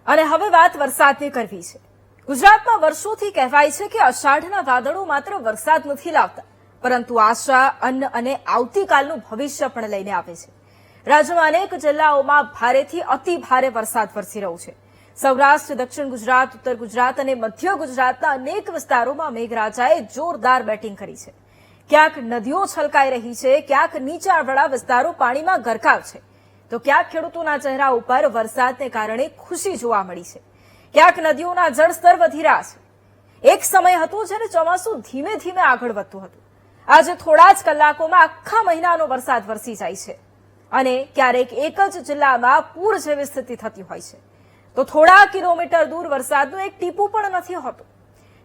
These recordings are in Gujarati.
અને હવે વાત વરસાદની કરવી છે। ગુજરાતમાં વર્ષોથી કહેવાય છે કે અષાઢના વાદળો માત્ર વરસાદ નથી લાવતા, પરંતુ આશા, અન્ન અને આવતીકાલનું ભવિષ્ય પણ લઈને આવે છે। રાજ્યમાં અનેક જિલ્લાઓમાં ભારેથી અતિ ભારે વરસાદ વરસી રહ્યો છે। સૌરાષ્ટ્ર, દક્ષિણ ગુજરાત, ઉત્તર ગુજરાત અને મધ્ય ગુજરાતના અનેક વિસ્તારોમાં મેઘરાજાએ જોરદાર બેટિંગ કરી છે। ક્યાંક નદીઓ છલકાઈ રહી છે, ક્યાંક નીચાણવાળા વિસ્તારો પાણીમાં ગરકાવ છે, તો ક્યાંક ખેડૂતોના ચહેરા ઉપર વરસાદને કારણે ખુશી જોવા મળી છે। ક્યાંક નદીઓના જળસ્તર વધી રહ્યા છે। એક સમય હતો જ્યારે ચોમાસું ધીમે ધીમે આગળ વધતું હતું। આજે થોડા જ કલાકોમાં આખા મહિનાનો વરસાદ વરસી જાય છે અને ક્યારેક એક જ જિલ્લામાં પૂર જેવી સ્થિતિ થતી હોય છે, તો થોડા કિલોમીટર દૂર વરસાદનું એક ટીપું પણ નથી હોતું।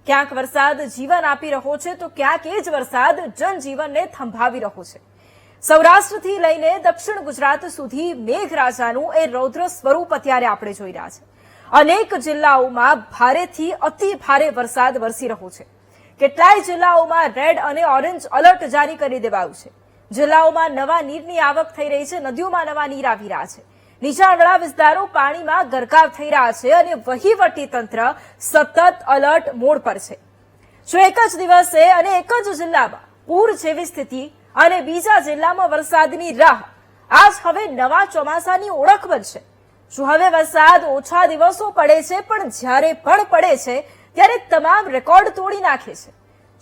ક્યાંક વરસાદ જીવન આપી રહ્યો છે, તો ક્યાંક એ જ વરસાદ જનજીવનને થંભાવી રહ્યો છે। સૌરાષ્ટ્રથી લઈને દક્ષિણ ગુજરાત સુધી મેઘરાજાનું એ રૌદ્ર સ્વરૂપ અત્યારે આપણે જોઈ રહ્યા છે। અનેક જિલ્લાઓમાં ભારેથી અતિ ભારે વરસાદ વરસી રહ્યો છે। કેટલાય જિલ્લાઓમાં રેડ અને ઓરેન્જ એલર્ટ જારી કરી દેવાયું છે। જિલ્લાઓમાં નવા નીરની આવક થઈ રહી છે, નદીઓમાં નવા નીર આવી રહ્યા છે। નીચાણવાળા વિસ્તારો પાણીમાં ગરકાવ થઈ રહ્યા છે અને વહીવટી તંત્ર સતત એલર્ટ મોડ પર છે। જો એક જ દિવસે અને એક જ જિલ્લામાં પૂર જેવી સ્થિતિ અને બીજા જિલ્લામાં વરસાદની રાહ, આજ હવે નવા ચોમાસાની ઓળખ બનશે। શું હવે વરસાદ ઓછા દિવસો પડે છે, પણ જ્યારે પણ પડે છે ત્યારે તમામ રેકોર્ડ તોડી નાખે છે?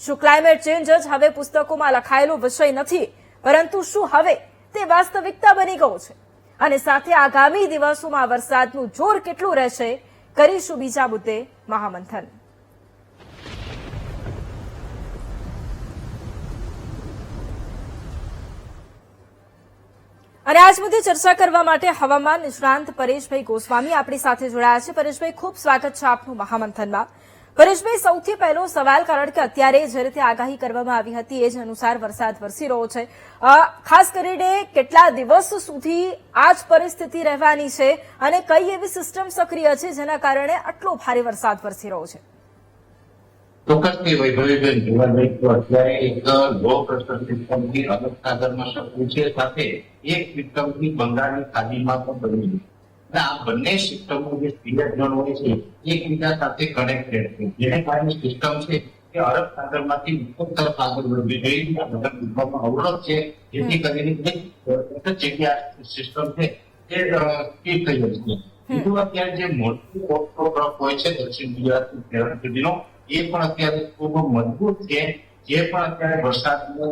શું ક્લાઇમેટ ચેન્જ જ હવે પુસ્તકોમાં લખાયેલો વિષય નથી, પરંતુ શું હવે તે વાસ્તવિકતા બની ગયો છે? અને સાથે આગામી દિવસોમાં વરસાદનું જોર કેટલું રહેશે, કરીશું બીજા મુદ્દે મહામંથન। અને આજ મુદ્દે ચર્ચા કરવા માટે હવામાન નિષ્ણાંત પરેશભાઈ ગોસ્વામી આપણી સાથે જોડાયા છે। પરેશભાઈ, ખૂબ સ્વાગત છે આપનું મહામંથનમાં। પરેશભાઈ, સૌથી પહેલો સવાલ, કારણ કે અત્યારે જે રીતે આગાહી કરવામાં આવી હતી એ જ અનુસાર વરસાદ વરસી રહ્યો છે, ખાસ કરીને કેટલા દિવસ સુધી આ જ પરિસ્થિતિ રહેવાની છે અને કઈ એવી સિસ્ટમ સક્રિય છે જેના કારણે આટલો ભારે વરસાદ વરસી રહ્યો છે? ચોક્કસથી વૈભવીબેન, જોવા જઈએ તો અત્યારે એક લો પ્રેશર સિસ્ટમથી અરબ સાગરમાં સક્રિય છે, સાથે એક સિસ્ટમથી બંગાળની ખાડીમાં પણ બની છે। અને આ બંને સિસ્ટમો જે સ્પીડ ઝોન હોય છે એકબીજા સાથે કનેક્ટેડ છે, જેને કારણે સિસ્ટમ છે કે અરબ સાગરમાંથી ઉત્તર તરફ આગળ વધવી જોઈએ। આ બધા વિભાગમાં અવરોધ છે, જેથી કરીને એક જગ્યા સિસ્ટમ છે એ સ્પીડ થઈ જાય છે। બીજું, અત્યારે જે મોટું ટ્રફ હોય છે દક્ષિણ ગુજરાતથી કેરળ સુધીનો, એ પણ અત્યારે ખૂબ મજબૂત છે, જે પણ અત્યારે વરસાદનું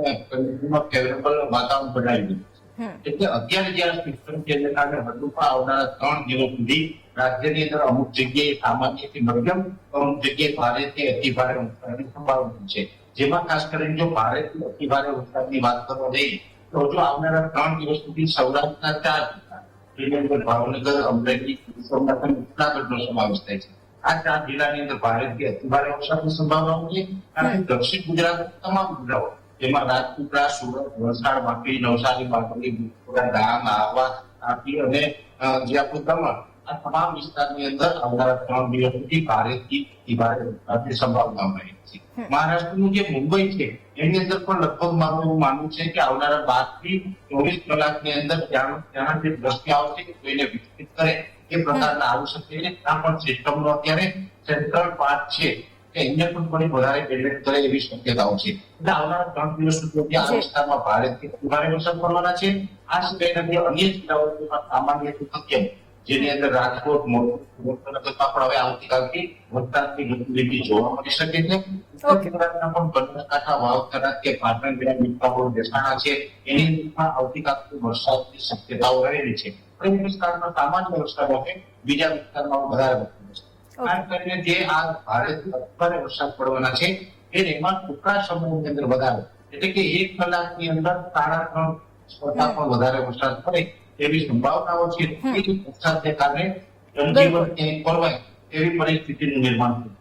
ફેવરેબલ વાતાવરણ બનાવી દીધું છે। એટલે અત્યારે જે આ સિસ્ટમ છે એને કારણે હજુમાં આવનારા 3 દિવસ સુધી રાજ્યની અંદર અમુક જગ્યાએ સામાન્યથી મધ્યમ, અમુક જગ્યાએ ભારેથી અતિ ભારે વરસાદની સંભાવના છે। જેમાં ખાસ કરીને જો ભારેથી અતિ ભારે વરસાદની વાત કરવા જઈએ તો હજુ આવનારા 3 દિવસ સુધી સૌરાષ્ટ્રના 4 જિલ્લા, જેની અંદર ભાવનગર, અમરેલી, સોમનાથ અને જૂનાગઢનો સમાવેશ થાય છે। આ 4 જિલ્લાની અંદર ભારેથી અતિ ભારે વરસાદની સંભાવના છે। કારણ કે દક્ષિણ ગુજરાતના તમામ જિલ્લાઓ, જેમાં રાજપીપળા, સુરત, વલસાડ, વાપી, નવસારી, બારડોલી, વિજયપુરા, ડાંગ, આહવા, તાપી અને જે આપણું દમણ, આ તમામ વિસ્તારની અંદર આવનારા 3 દિવસ સુધી ભારેથી અતિ ભારે વરસાદની સંભાવના રહી છે। મહારાષ્ટ્રનું જે મુંબઈ છે એની અંદર પણ લગભગ મારું એવું માનવું છે કે આવનારા 12 થી 24 કલાકની અંદર ત્યાંના જે દ્રશ્ય આવશે કોઈને વિકસિત કરે એ પ્રકારના આવી શકે છે। ત્યાં પણ સિસ્ટમનો અત્યારે સેન્ટ્રલ પાર્ટ છે કે અહીંયા પણ થોડી વધારે પેલેટ કરે એવી શક્યતાઓ છે। એટલે આવનારા 3 દિવસ સુધી આ વિસ્તારમાં ભારેથી અતિ ભારે વરસાદ પડવાના છે। આ સિવાયના અન્ય જિલ્લાઓમાં સામાન્યથી મધ્યમ, જેની અંદર રાજકોટ, મોરબી, સુરતમાં પણ હવે આવતીકાલથી વરસાદની ગતિવિધિ જોવા મળી શકે છે। ઉત્તર ગુજરાતના પણ બનાસકાંઠા, વાવથરા કે પાટણ જેવા વિસ્તારો, મહેસાણા છે, એની અંદર આવતીકાલથી વરસાદની શક્યતાઓ રહેલી છે। પણ એ વિસ્તારમાં સામાન્ય વરસાદ હશે, બીજા વિસ્તારમાં વધારે વરસાદ હશે। ખાસ કરીને જે આ ભારેથી અતિ વરસાદ પડવાના છે એમાં ટૂંકા સમયની અંદર વધારે, એટલે કે 1 કલાકની અંદર 3.5 કરતા પણ વધારે વરસાદ પડે એવી સંભાવનાઓ છે। એ વરસાદને કારણે જનજીવન ખોરવાય એવી પરિસ્થિતિનું નિર્માણ થયું।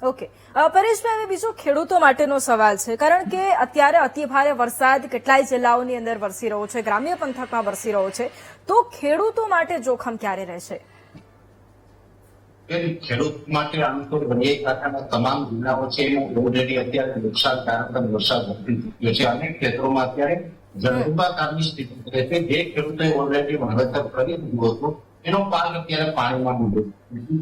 ઓકે, પરેશભાઈ, હવે બીજો ખેડૂતો માટેનો સવાલ છે, કારણ કે અત્યારે અતિ ભારે વરસાદ કેટલાય જિલ્લાઓની અંદર વરસી રહ્યો છે, ગ્રામ્ય પંથકમાં વરસી રહ્યો છે, તો ખેડૂતો માટે જોખમ ક્યારે રહેશે? ખેડૂત માટે આમ તો દરિયાઈ તમામ જિલ્લાઓ છે એમાં ઓલરેડી અત્યારે નુકસાનકારક વરસાદ વધી ચૂક્યો છે। અનેક ક્ષેત્રોમાં અત્યારે જળબંબાકારની સ્થિતિ રહે છે। જે ખેડૂતોએ ઓલરેડી વાવેતર કરી દીધું હતું એનો પાક અત્યારે પાણીમાં ડૂબ્યો.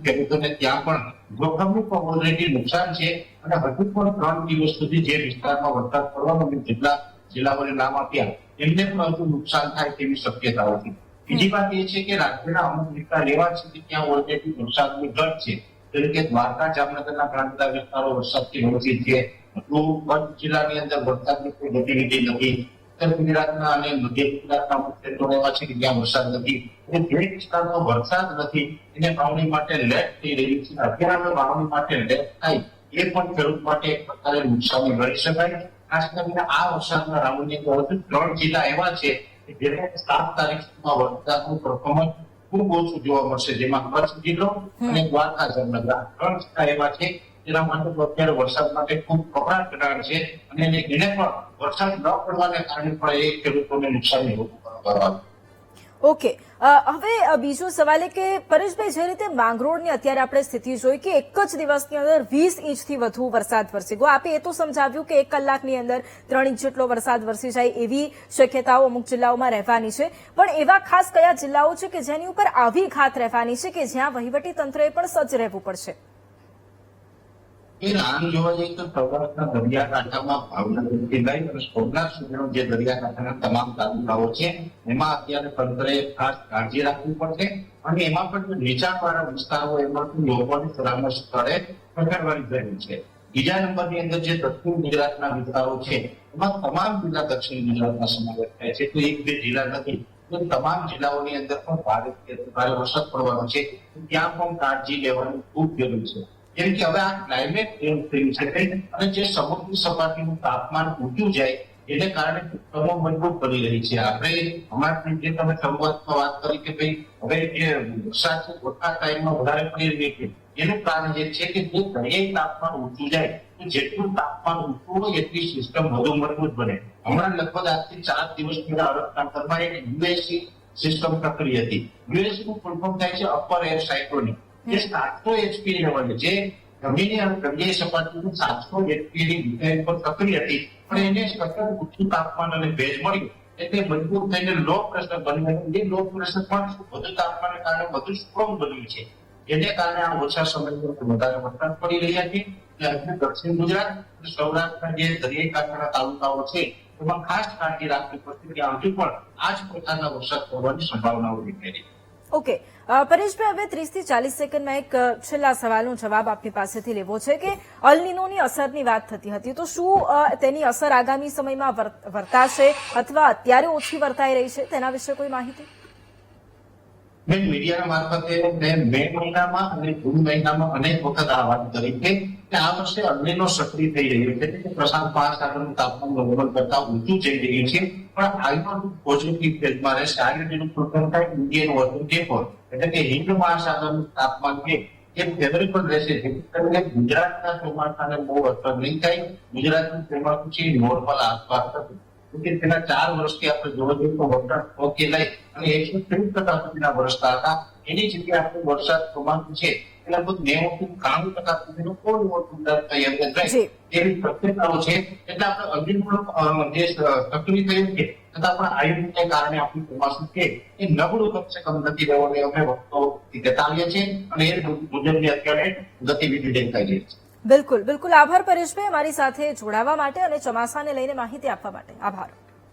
ખેડૂતોને ત્યાં પણ જોખમનું ઓલરેડી નુકસાન છે અને હજુ પણ 3 દિવસ સુધી જે વિસ્તારમાં વરસાદ પડવાનો જેટલા જિલ્લાઓને નામ આપ્યા એમને પણ હજુ નુકસાન થાય તેવી શક્યતાઓ છે. બીજી વાત એ છે કે રાજ્યના અમુક વિસ્તાર એવા છે કે ત્યાં ઓલરેડી વરસાદની ઘટ છે. જેમ કે દ્વારકા, જામનગરના ઘણા બધા વિસ્તારો વરસાદથી વંચિત છે. કચ્છ જિલ્લાની અંદર વરસાદની કોઈ ગતિવિધિ નથી. ઉત્તર ગુજરાતના અને મધ્ય ગુજરાતના અમુક ક્ષેત્રો એવા છે કે જ્યાં વરસાદ નથી. જે વિસ્તારમાં વરસાદ નથી એને વાવણી માટે લેટ થઈ રહી છે. અત્યારે વાવણી માટે લેટ થાય એ પણ ખેડૂત માટે એક પ્રકારે નુકસાની ગણી શકાય. ખાસ કરીને આ વરસાદના રાઉન્ડની અંદર 3 જિલ્લા એવા છે કે જેને 7 તારીખ સુધીમાં વરસાદનું પરફોર્મન્સ ખૂબ ઓછું જોવા મળશે, જેમાં કચ્છ જિલ્લો અને દ્વારકા, જામનગર 3 જિલ્લા એવા છે જેના માટે અત્યારે વરસાદ માટે ખૂબ કપડાટ ઘટાડ છે અને એને પણ વરસાદ ન પડવાને કારણે પણ એ ખેડૂતોને નુકસાની કરવા. ઓકે, હવે બીજો સવાલ એ કે પરેશભાઈ, જે રીતે માંગરોળની અત્યારે આપણે સ્થિતિ જોઈ કે એક જ દિવસની અંદર 20 ઇંચથી વધુ વરસાદ વરસી ગયો. આપે એ તો સમજાવ્યું કે 1 કલાકની અંદર 3 ઇંચ જેટલો વરસાદ વરસી જાય એવી શક્યતાઓ અમુક જિલ્લાઓમાં રહેવાની છે, પણ એવા ખાસ કયા જિલ્લાઓ છે કે જેની ઉપર આવી ઘાત રહેવાની છે કે જ્યાં વહીવટી તંત્રએ પણ સજ્જ રહેવું પડશે? આમ જોવા જઈએ તો સૌરાષ્ટ્રના દરિયાકાંઠામાં ભાવનગરથી લઈ અને સોમનાથ સુધીનો જે દરિયાકાંઠાના તમામ તાલુકાઓ છે એમાં અત્યારે તંત્રએ ખાસ કાળજી રાખવી પડશે અને એમાં પણ નીચાણવાળા વિસ્તારો એમાં લોકોને સલામત સ્થળે પહોંચાડવાની જરૂર છે. બીજા નંબરની અંદર જે દક્ષિણ ગુજરાતના વિસ્તારો છે એમાં તમામ જિલ્લા દક્ષિણ ગુજરાતમાં સમાવેશ થાય છે. તો 1-2 જિલ્લા નથી, તમામ જિલ્લાઓની અંદર પણ ભારે વરસાદ પડવાનો છે. ત્યાં પણ કાળજી લેવાની ખૂબ જરૂર છે. જેમ કે હવે આ ક્લાઇમેટ ચેન્જ થયું છે અને જે સમુદ્રી સપાટીનું તાપમાન ઊંચું જાય એને કારણે સિસ્ટમો મજબૂત બની રહી છે. આપણે હમણાં જે તમે શરૂઆતમાં વાત કરી કે ભાઈ હવે જે વરસાદ છે ઓછા ટાઈમમાં વધારે પડી રહી છે એનું કારણ એ છે કે જે દરિયાઈ તાપમાન ઊંચું જાય તો જેટલું તાપમાન ઊંચું હોય એટલી સિસ્ટમ વધુ મજબૂત બને. હમણાં લગભગ આજથી 4 દિવસ પહેલા અરબ સાગરમાં એક યુએસી સિસ્ટમ સક્રિય હતી. યુએસી નું ફૂલ ફોર્મ થાય છે અપર એર સાયક્લોનિક. જે 700 HP લેવલે જે જમીનની અને દરિયાઈ સપાટીનું 700 HP ની ડિઝાઇન પર સક્રિય હતી, પણ એને સતત ઊંચું તાપમાન અને ભેજ મળ્યું એટલે મજબૂત થઈને લો પ્રેશર બન્યું. એ લો પ્રેશર પણ વધુ તાપમાનને કારણે વધુ સ્ટ્રોંગ બન્યું છે, જેને કારણે આ ઓછા સમયમાં વધારે વરસાદ પડી રહ્યા છે. એટલે દક્ષિણ ગુજરાત અને સૌરાષ્ટ્રના જે દરિયાઈ કાંઠાના તાલુકાઓ છે એમાં ખાસ કાળજી રાખવી પડશે કે હજુ પણ આ જ પ્રકારના વરસાદ પડવાની સંભાવનાઓ દેખાઈ રહી છે. ઓકે પરેશભાઈ, હવે 30 થી 40 સેકન્ડમાં એક છેલ્લા સવાલનો જવાબ આપની પાસેથી લેવો છે કે અલ નીનોની અસરની વાત થતી હતી, તો શું તેની અસર આગામી સમયમાં વર્તાશે અથવા અત્યારે ઓછી વર્તાઈ રહી છે, તેના વિશે કોઈ માહિતી? મીડિયા મારફતે મે મહિનામાં અને જૂન મહિનામાં અનેક વખત આ વાત કરી છે કે આ વર્ષે અલ નીનો સક્રિય થઈ રહ્યો છે કે પ્રશાંત મહાસાગરનું તાપમાન ગ્લોબલ કરતા ઊંચું જઈ રહ્યું છે, પણ હાલમાં પોઝિટિવ ફેઝમાં રહેશે. આ રીતેનું પ્રોગ્રામ થાય ઇન્ડિયન ઓશન ડેપોર એટલે કે હિન્દ મહાસાગરનું તાપમાન છે એ ફેવરેબલ રહેશે. ગુજરાતના ચોમાસાને બહુ અસર નહીં થાય. ગુજરાતનું ચોમાસું છે નોર્મલ આસપાસ થશે. છેલ્લા 4 વર્ષથી આપણે જોવા જઈએ તો વરસાદ ઓકે લઈ અને 130% સુધીના વરસતા હતા. એની જગ્યાએ આપણે વરસાદ ચોમાસું છે એટલે લગભગ 90% સુધીનો કોઈ ઓછું એવી શક્યતાઓ છે. એટલે આપણે અર્જુન જે સક્રિય થયું છે છતાં પણ આયુને કારણે આપણું ચોમાસું છે એ નબળું કમસે કમ નથી રહેવાની અમે વસ્તુઓ બતાવીએ છીએ અને એ મુજબની અત્યારે ગતિવિધિ દેખાઈ રહી છે. બિલકુલ બિલકુલ. આભાર પરેશભાઈ, અમારી સાથે જોડાવા માટે અને ચોમાસાને લઈને માહિતી આપવા માટે. આભાર.